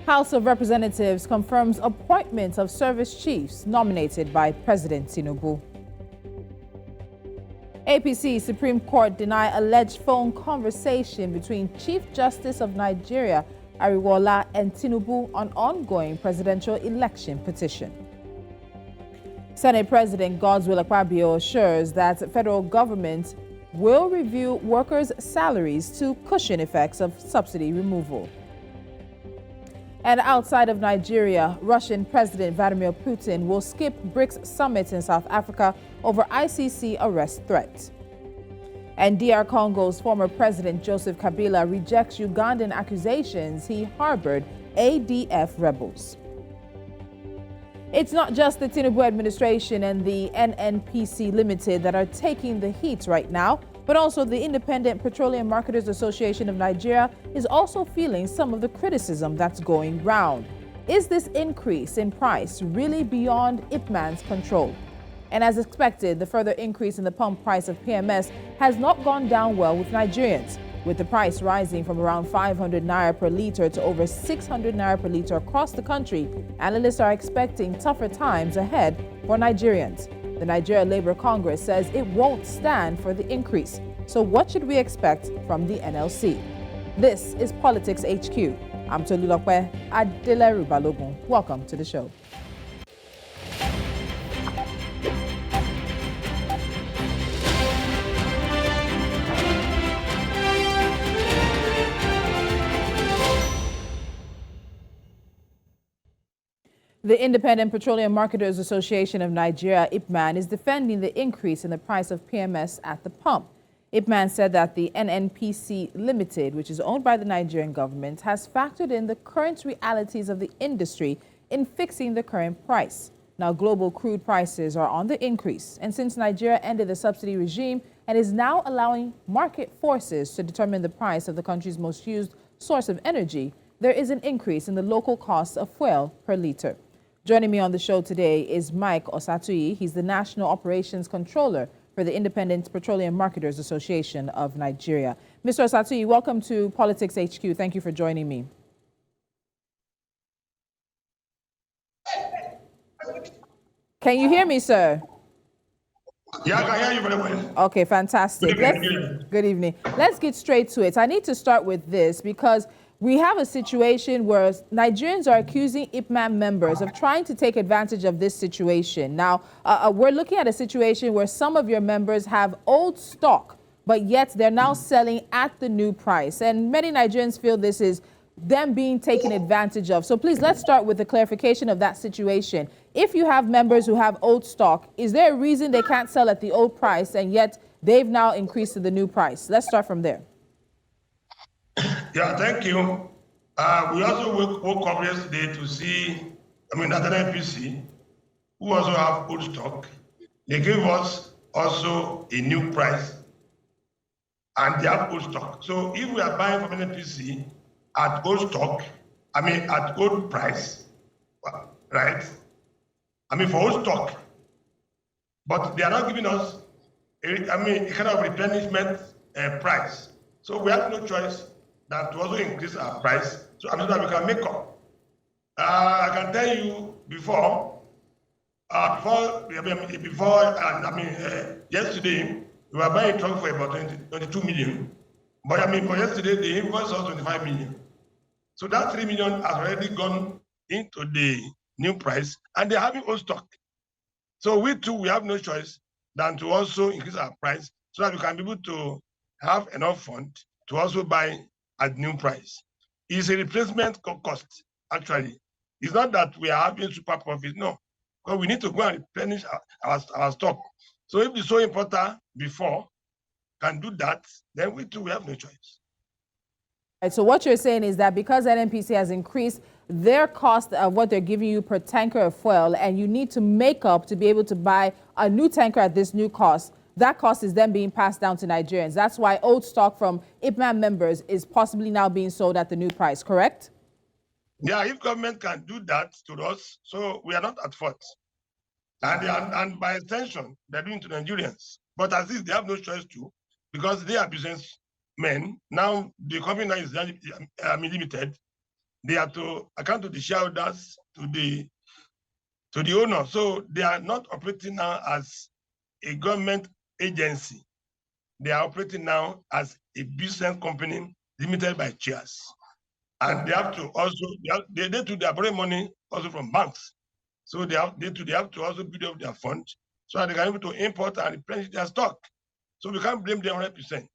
House of Representatives confirms appointment of service chiefs nominated by President Tinubu. APC Supreme Court deny alleged phone conversation between Chief Justice of Nigeria, Ariwola, and Tinubu on ongoing presidential election petition. Senate President Godswill Akpabio assures that the federal government will review workers' salaries to cushion effects of subsidy removal. And outside of Nigeria, Russian President Vladimir Putin will skip BRICS summit in South Africa over ICC arrest threat. And DR Congo's former President Joseph Kabila rejects Ugandan accusations he harbored ADF rebels. It's not just the Tinubu administration and the NNPC Limited that are taking the heat right now, but also the Independent Petroleum Marketers Association of Nigeria is also feeling some of the criticism that's going round. Is this increase in price really beyond IPMAN's control? And as expected, the further increase in the pump price of PMS has not gone down well with Nigerians. With the price rising from around 500 naira per litre to over 600 naira per litre across the country, analysts are expecting tougher times ahead for Nigerians. The Nigeria Labour Congress says it won't stand for the increase. So what should we expect from the NLC? This is Politics HQ. I'm Tolulope, Adeleru-Balogun. Welcome to the show. The Independent Petroleum Marketers Association of Nigeria, IPMAN, is defending the increase in the price of PMS at the pump. IPMAN said that the NNPC Limited, which is owned by the Nigerian government, has factored in the current realities of the industry in fixing the current price. Now, global crude prices are on the increase, and since Nigeria ended the subsidy regime and is now allowing market forces to determine the price of the country's most used source of energy, there is an increase in the local cost of fuel per litre. Joining me on the show today is Mike Osatuyi. He's the National Operations Controller for the Independent Petroleum Marketers Association of Nigeria. Mr. Osatuyi, welcome to Politics HQ. Thank you for joining me. Can you hear me, sir? Yeah, I can hear you very well. Okay, fantastic. Good evening. Let's get straight to it. I need to start with this because we have a situation where Nigerians are accusing IPMAN members of trying to take advantage of this situation. Now, we're looking at a situation where some of your members have old stock, but yet they're now selling at the new price. And many Nigerians feel this is them being taken advantage of. So please, let's start with the clarification of that situation. If you have members who have old stock, is there a reason they can't sell at the old price and yet they've now increased to the new price? Let's start from there. Yeah, thank you. We also woke up yesterday to see, that NNPC, who also have old stock, they gave us also a new price and they have old stock. So if we are buying from NNPC at old stock, at old price, right? For old stock, but they are not giving us a kind of replenishment price. So we have no choice than to also increase our price so that we can make up. I can tell you before, yesterday we were buying a truck for about 22 million, but for yesterday they invoiced us 25 million. So that 3 million has already gone into the new price, and they're having old stock. So we too, we have no choice than to also increase our price so that we can be able to have enough fund to also buy at new price. It's a replacement cost, actually. It's not that we are having super profit, no. Because we need to go and replenish our stock. So if it's so important before, can do that, then we too, we have no choice. Right, so what you're saying is that because NNPC has increased their cost of what they're giving you per tanker of fuel, and you need to make up to be able to buy a new tanker at this new cost, that cost is then being passed down to Nigerians. That's why old stock from IPMAN members is possibly now being sold at the new price, correct? Yeah, if government can do that to us, so we are not at fault. And by extension, they're doing to Nigerians. But at least they have no choice to, because they are businessmen. Now, the company now is limited. they have to account to the shareholders, to the owner. So they are not operating now as a government agency. They are operating now as a business company limited by shares. And they have to also, they are borrowing money also from banks. So they have to also build up their fund so that they can be able to import and replenish their stock. So we can't blame them 100%.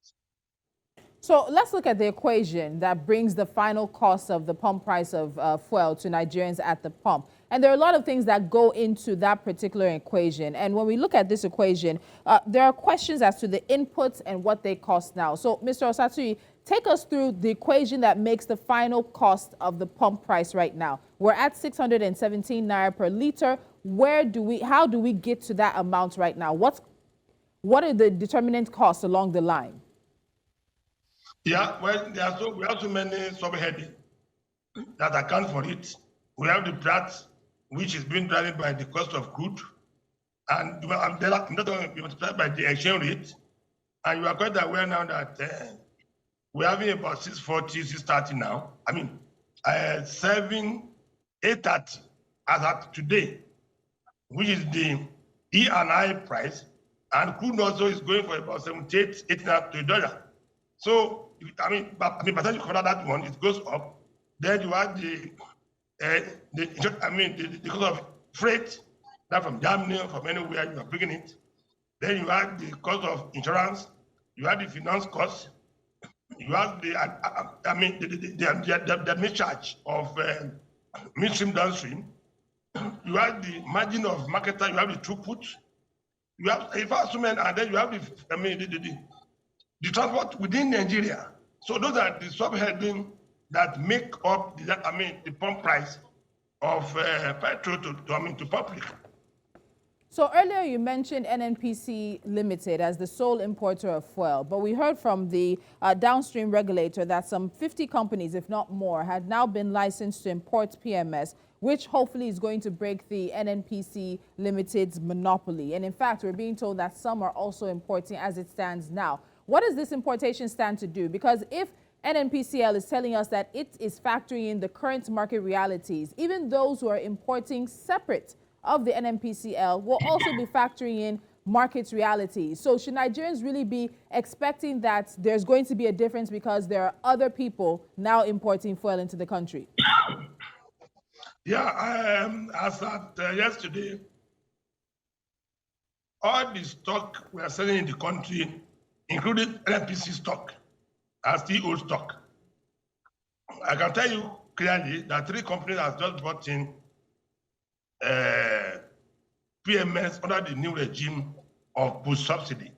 So let's look at the equation that brings the final cost of the pump price of fuel to Nigerians at the pump. And there are a lot of things that go into that particular equation. And when we look at this equation, there are questions as to the inputs and what they cost now. So, Mr. Osatuyi, take us through the equation that makes the final cost of the pump price right now. We're at 617 naira per litre. How do we get to that amount right now? What are the determinant costs along the line? Yeah, well, we have so many subheadings that account for it. We have the Pratt, which is being driven by the cost of crude, and I'm not going to be multiplied by the exchange rate. And you are quite aware now that we're having about 640, 630 now. I mean, 830 as at today, which is the E&I price, and crude also is going for about 78, 89 to $1. So, by the time you consider that one, it goes up. Then you have the cost of freight, that from Germany or from anywhere you are bringing it. Then you have the cost of insurance. You have the finance cost. You have the charge of midstream, downstream. You have the margin of marketer. You have the throughput. You have investment, and then you have the transport within Nigeria. So those are the subheading that make up the pump price of petrol to public. So earlier you mentioned NNPC Limited as the sole importer of fuel, but we heard from the downstream regulator that some 50 companies, if not more, had now been licensed to import PMS, which hopefully is going to break the NNPC Limited's monopoly. And in fact, we're being told that some are also importing as it stands now. What does this importation stand to do? Because if NNPCL is telling us that it is factoring in the current market realities, even those who are importing separate of the NNPCL will also be factoring in market realities. So should Nigerians really be expecting that there's going to be a difference because there are other people now importing fuel into the country? Yeah, as at yesterday, all the stock we are selling in the country, including NNPC stock, are still old stock. I can tell you clearly that 3 companies have just bought in PMS under the new regime of boost subsidy.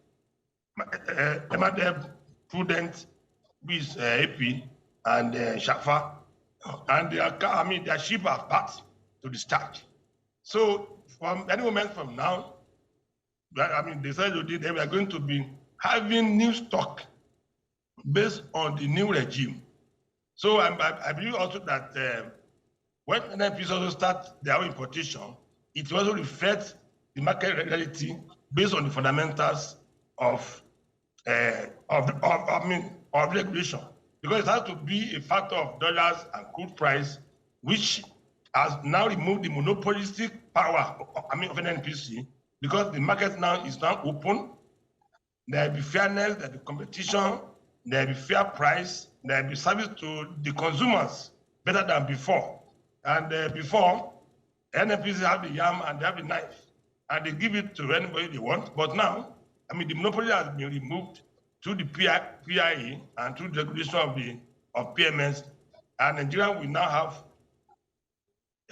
Prudent, with AP and Shafa, and their ship have passed to the start. So from any moment from now, they said they were going to be having new stock based on the new regime. So I believe also that when NNPCL also start their own importation, it also reflects the market reality based on the fundamentals of regulation, because it has to be a factor of dollars and crude price, which has now removed the monopolistic power of NNPC, because the market now is now open. There will be fairness, there will be competition, there will be fair price, there will be service to the consumers better than before. And before, NNPC have the yam and they have the knife, and they give it to anybody they want. But now, the monopoly has been removed through the PIE and through the regulation of PMS, and Nigeria will now have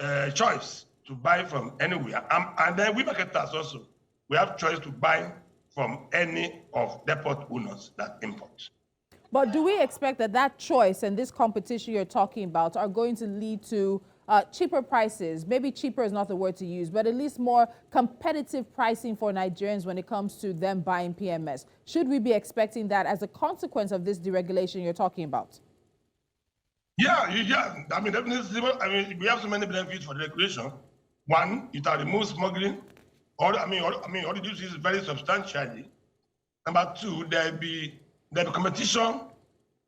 a choice to buy from anywhere. And then we marketers also, we have choice to buy from any of depot owners that import. But do we expect that choice and this competition you're talking about are going to lead to cheaper prices? Maybe cheaper is not the word to use, but at least more competitive pricing for Nigerians when it comes to them buying PMS. Should we be expecting that as a consequence of this deregulation you're talking about? Yeah. Definitely. We have so many benefits for the regulation. One, it will remove smuggling. All the duties is very substantially. Number 2, there will be competition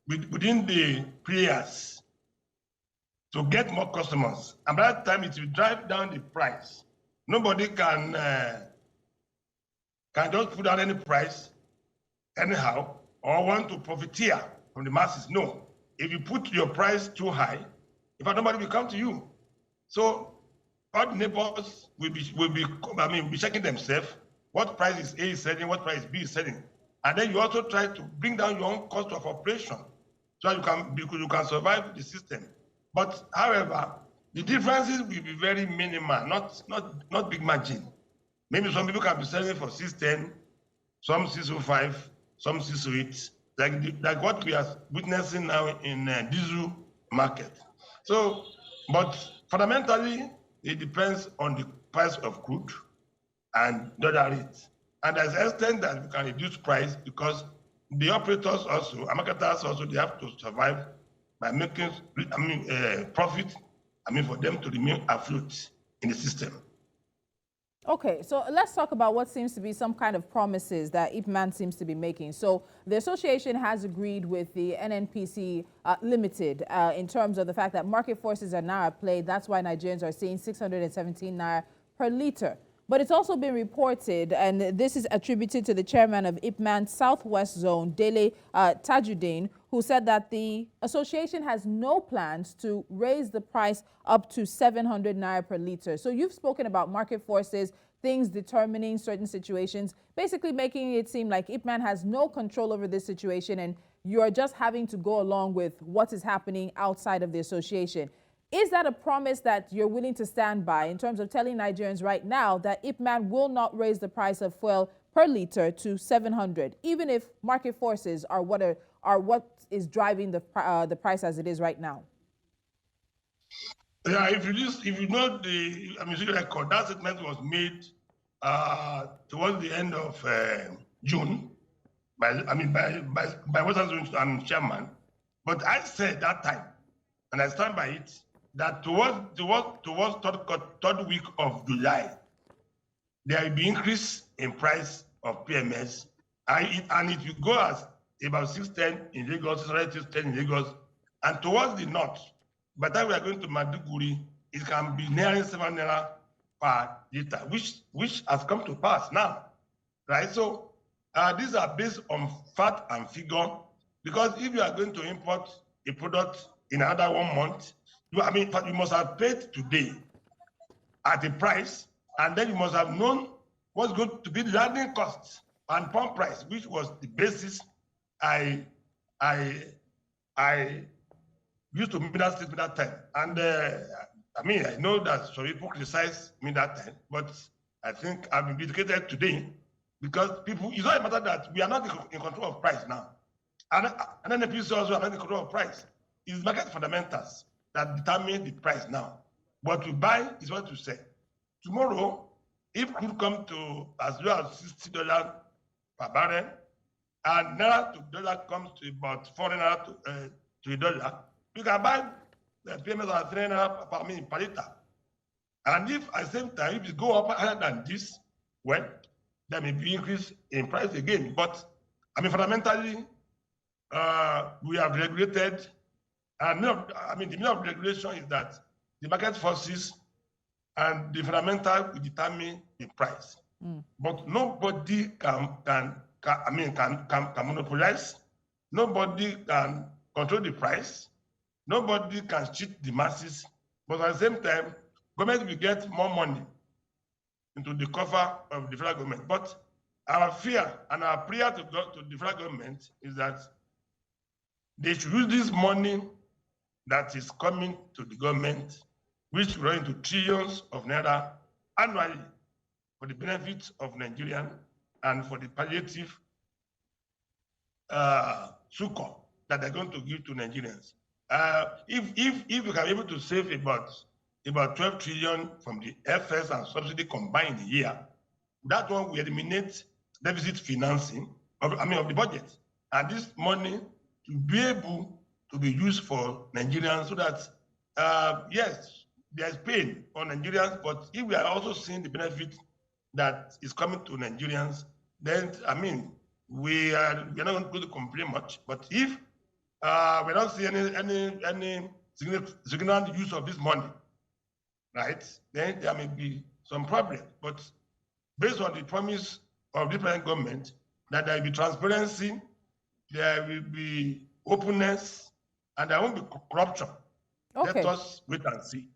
within the players to get more customers. And by that time, it will drive down the price. Nobody can just put down any price anyhow or want to profiteer from the masses. No. If you put your price too high, in fact, nobody will come to you. So all the neighbors will be checking themselves. What price is A is selling, what price B is selling. And then you also try to bring down your own cost of operation so you can survive the system. But however, the differences will be very minimal, not big margin. Maybe some people can be selling for 610, some 605, some 608, like what we are witnessing now in diesel market. So, but fundamentally, it depends on the price of crude and dollar rate. And there's an extent that we can reduce price because the operators also, marketers also, they have to survive by making profit, for them to remain afloat in the system. Okay, so let's talk about what seems to be some kind of promises that IPMAN seems to be making. So the association has agreed with the NNPC Limited in terms of the fact that market forces are now at play. That's why Nigerians are seeing 617 naira per litre. But it's also been reported, and this is attributed to the chairman of IPMAN Southwest Zone, Dele Tajuddin, who said that the association has no plans to raise the price up to 700 naira per litre. So you've spoken about market forces, things determining certain situations, basically making it seem like IPMAN has no control over this situation and you're just having to go along with what is happening outside of the association. Is that a promise that you're willing to stand by in terms of telling Nigerians right now that IPMAN will not raise the price of fuel per litre to 700, even if market forces are what is driving the price as it is right now? Yeah, if you know the record, that statement was made towards the end of June by Osatuyi chairman. But I said that time, and I stand by it, that towards third week of July, there will be increase in price of PMS, and it will go as about 610 in Lagos, 610 in Lagos, and towards the north, by the time we are going to Maduguri, it can be nearing 7 naira per litre, which has come to pass now, right? So these are based on fact and figure, because if you are going to import a product in another 1 month, you must have paid today at the price, and then you must have known what's going to be the landing costs and pump price, which was the basis I used to make that statement that time. And I know that some people criticized me that time, but I think I've been vindicated today because it's not a matter that we are not in control of price now. And NNPCL also are not in control of price. It's market fundamentals that determine the price now. What we buy is what we sell. Tomorrow, if crude come to as low as $60 per barrel, and naira to dollar comes to about 4 naira to a dollar, you can buy the PMS at 3 naira per litre. And if at the same time, if it go up higher than this, well, there may be increase in price again. But fundamentally, we have regulated. And the meaning of regulation is that the market forces and the fundamental will determine the price. But nobody can monopolize. Nobody can control the price. Nobody can cheat the masses. But at the same time, government will get more money into the cover of the federal government. But our fear and our prayer to the federal government is that they should use this money that is coming to the government, which run into trillions of naira annually for the benefit of Nigerians and for the palliative succor that they're going to give to Nigerians. If we can be able to save about 12 trillion from the FS and subsidy combined in a year, that one will eliminate deficit financing of the budget. And this money to be able to be used for Nigerians so that, yes, there's pain on Nigerians, but if we are also seeing the benefit that is coming to Nigerians, then, we are not going to complain much. But if we're not seeing any significant use of this money, right, then there may be some problem. But based on the promise of the present government that there will be transparency, there will be openness, and there won't be corruption. Okay. Let us wait and see.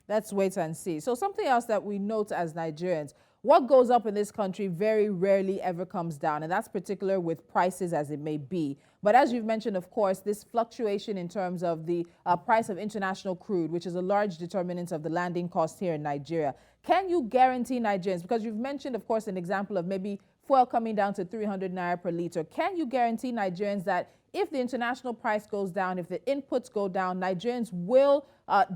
Let's wait and see. So something else that we note as Nigerians, what goes up in this country very rarely ever comes down, and that's particular with prices as it may be. But as you've mentioned, of course, this fluctuation in terms of the price of international crude, which is a large determinant of the landing cost here in Nigeria. Can you guarantee Nigerians, because you've mentioned, of course, an example of maybe fuel coming down to 300 naira per litre. Can you guarantee Nigerians that if the international price goes down, if the inputs go down, Nigerians will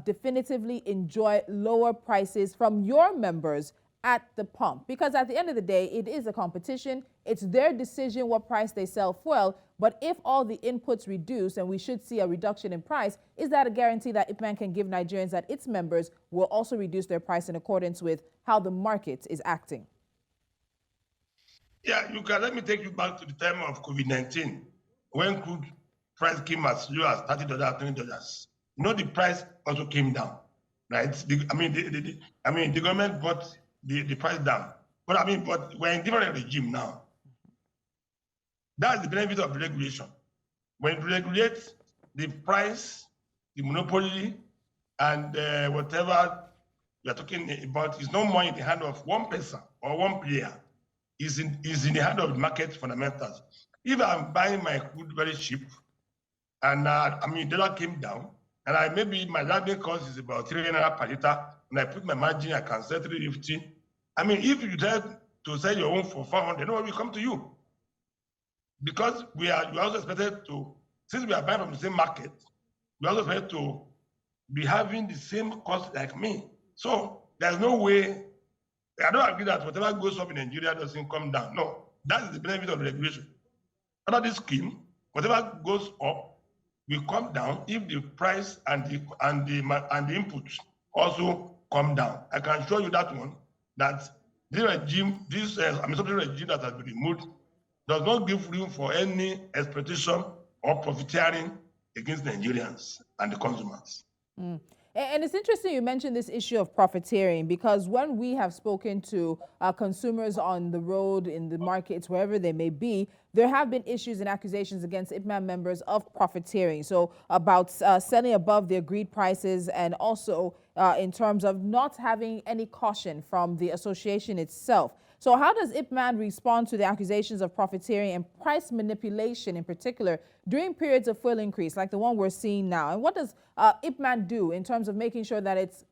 definitively enjoy lower prices from your members at the pump? Because at the end of the day, it is a competition. It's their decision what price they sell fuel. But if all the inputs reduce and we should see a reduction in price, is that a guarantee that IPMAN can give Nigerians that its members will also reduce their price in accordance with how the market is acting? Yeah, you can. Let me take you back to the time of COVID-19, when crude price came as low as $30, $20. You know, the price also came down, right? The government brought the price down. But we're in different regime now. That's the benefit of regulation. When you regulate the price, the monopoly, and whatever you're talking about is no more in the hand of one person or one player. Is in the hand of the market fundamentals. If I'm buying my crude very cheap, and dollar came down, and maybe my landing cost is about 3 naira per litre, and I put my margin, I can sell 350. If you try to sell your own for 400, nobody will come to you. Because we are also expected to, since we are buying from the same market, we also expected to be having the same cost like me. So there's no way. I don't agree that whatever goes up in Nigeria doesn't come down. No, that is the benefit of regulation. Under this scheme, whatever goes up will come down if the price and the inputs also come down. I can show you that one. That this regime, subsidy regime that has been removed, does not give room for any exploitation or profiteering against Nigerians and the consumers. Mm. And it's interesting you mentioned this issue of profiteering, because when we have spoken to consumers on the road, in the markets, wherever they may be, there have been issues and accusations against IPMAN members of profiteering. So about selling above the agreed prices, and also in terms of not having any caution from the association itself. So how does IPMAN respond to the accusations of profiteering and price manipulation in particular during periods of fuel increase like the one we're seeing now? And what does IPMAN do in terms of making sure that its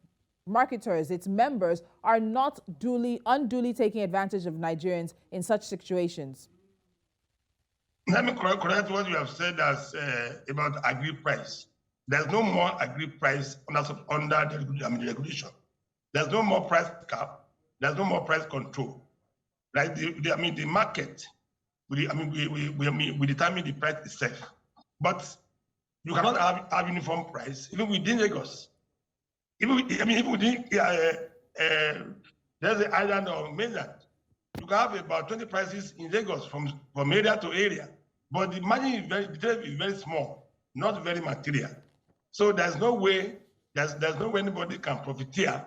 marketers, its members, are not unduly taking advantage of Nigerians in such situations? Let me correct what you have said as about agreed price. There's no more agreed price under the regulation. There's no more price cap. There's no more price control. Like the market, we determine the price itself. But you cannot have uniform price even within Lagos. Even within there's the island of mainland. You can have about 20 prices in Lagos from area to area, but the margin is very small, not very material. So there's no way anybody can profiteer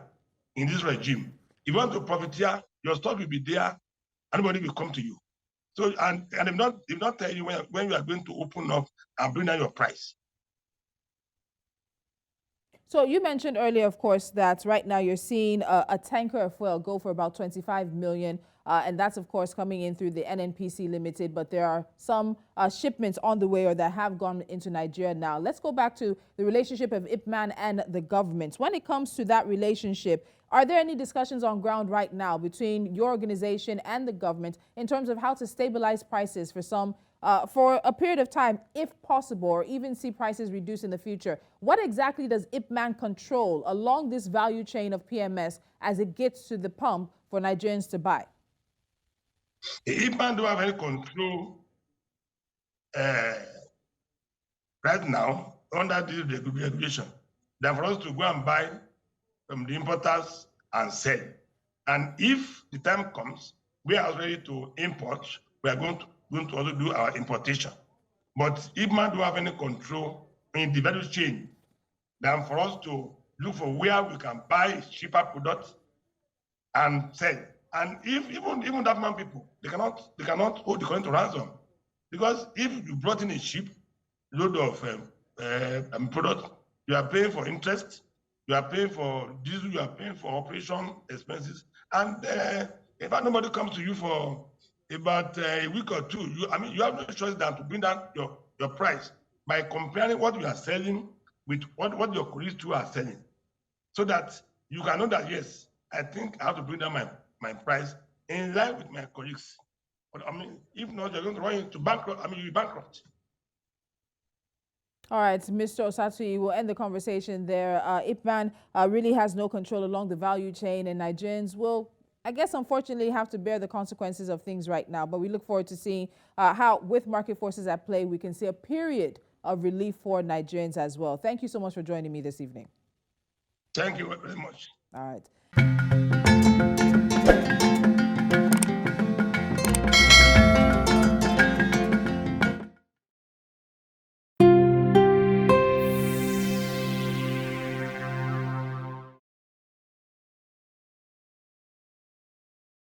in this regime. If you want to profiteer, your stock will be there. Anybody will come to you. So and they not tell you when you are going to open up and bring down your price. So you mentioned earlier, of course, that right now you're seeing a tanker of fuel go for about 25 million. And that's, of course, coming in through the NNPCL Limited. But there are some shipments on the way or that have gone into Nigeria now. Let's go back to the relationship of IPMAN and the government. When it comes to that relationship, are there any discussions on ground right now between your organization and the government in terms of how to stabilize prices for a period of time, if possible, or even see prices reduce in the future? What exactly does IPMAN control along this value chain of PMS as it gets to the pump for Nigerians to buy? IPMAN don't have any control right now under this regulation. Than for us to go and buy from the importers and sell. And if the time comes, we are ready to import, we are going to also do our importation. But IPMAN don't have any control in the value chain than for us to look for where we can buy cheaper products and sell. And if even that man people, they cannot hold the country to ransom, because if you brought in a ship load of product, you are paying for interest, you are paying for diesel, you are paying for operation expenses, and if nobody comes to you for about a week or two, you have no choice than to bring down your price by comparing what you are selling with what your colleagues too are selling, so that you can know that, yes, I think I have to bring down my price in line with my colleagues. But if not, you're going to run into bankrupt. You'll be bankrupt. All right, Mr. Osatuyi, we'll end the conversation there. IPMAN really has no control along the value chain, and Nigerians will, I guess, unfortunately, have to bear the consequences of things right now. But we look forward to seeing how, with market forces at play, we can see a period of relief for Nigerians as well. Thank you so much for joining me this evening. Thank you very much. All right.